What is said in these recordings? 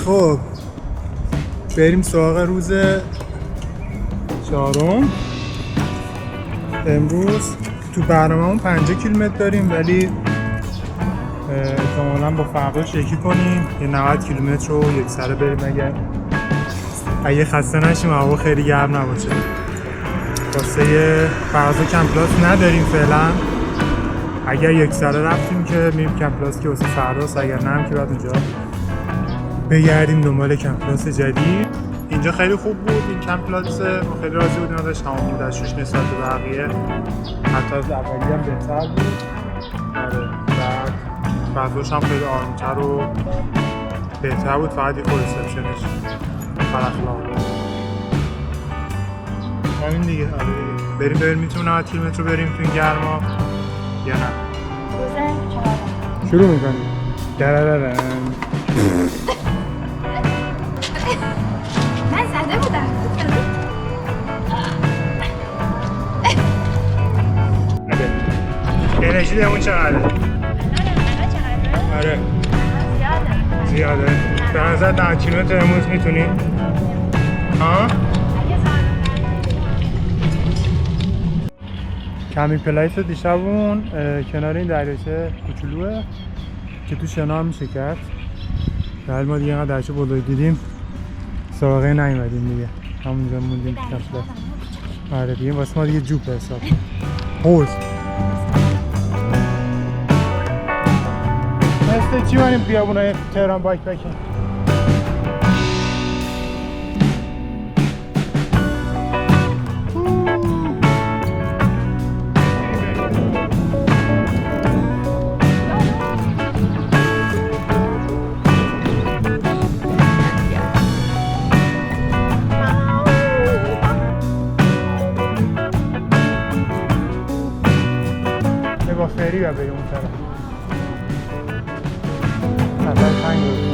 خب بریم سراغ روز چهارم. امروز تو برنامه‌مون 50 کیلومتر داریم، ولی احتمالاً با فرداش یکی کنیم یه 90 کیلومتر رو یک سره بریم اگه خسته نشیم هوا خیلی گرم نباشه. واسه فردا کمپلاس نداریم فعلا. اگر یک سره رفتیم که میریم کمپلاس که واسه فرداست، اگر نه هم که بعد اونجا بگردیم دنبال کمپلاس جدید. اینجا خیلی خوب بود این کمپلاس، ما خیلی راضی بودیم ازش، تمام بودشش نسبت به بقیه حتی از اولی هم بهتر بود. آره بعد فضاش هم خیلی آرومتر و بهتر بود، فقط یه ریسپشنش خلاق همین دیگه. آره دیگه بریم میتونیم 90 کیلومتر بریم تو این گرما یا نه؟ شروع میکنیم. دررررن من زده بودم. انرژی دمون چقدره؟ آره زیاده. به نظر 90 کیلومتر امروز میتونی؟ ها؟ کمی پلایس دیشبون کنار این دریاچه کوچولوه که تو شنا هم میشه کرد. ولی ما دیگه اینقدر دریاچه بزرگ دیدیم سابقه نیومدیم دیگه، همونجا موندیم تو کمپلاس. آره دیگه واسه ما دیگه جوب حساب حوض. مثل چی بریم بیابونای تهران بایک بکن. با فری و بریم اون طرف. نظر تنگ بود.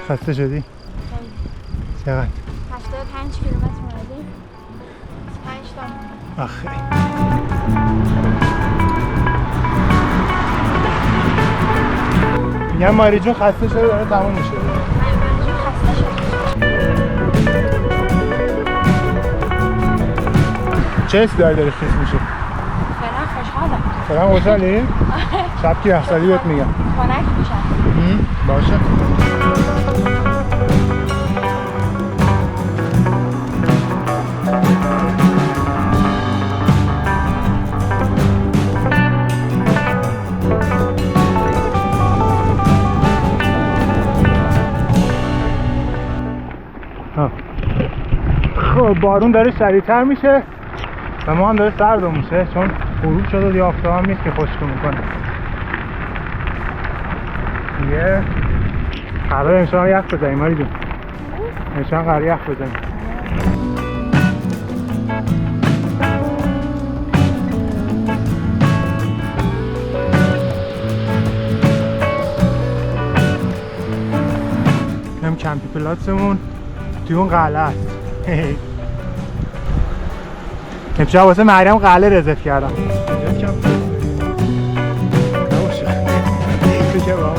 خسته شدی؟ خیلی. چقدر؟ 85 کیلومتر اومدیم. 5 تا موندیم. آخه میگم ماری جون خسته شده داره تموم میشه. من خسته شدم. چه حسی داری خیس میشه؟ فعلا خوشحالم. فعلا خوشحالی؟ شب که یخزدی بهت میگم. خنک میشم. باشه. خب بارون داره شدیدتر میشه و ما هم داره سردم میشه چون غروب شده و دیگه آفتاب هم نیست که خشک میکنه. دیگه قرار امشب یخ بزنیم ماری جون. امشب قرار یخ بزنیم. هم کمپی پلاتسمون توی اون قلعه است. امشب واسه مریم قلعه رزرو کردم. نباشه. تو که با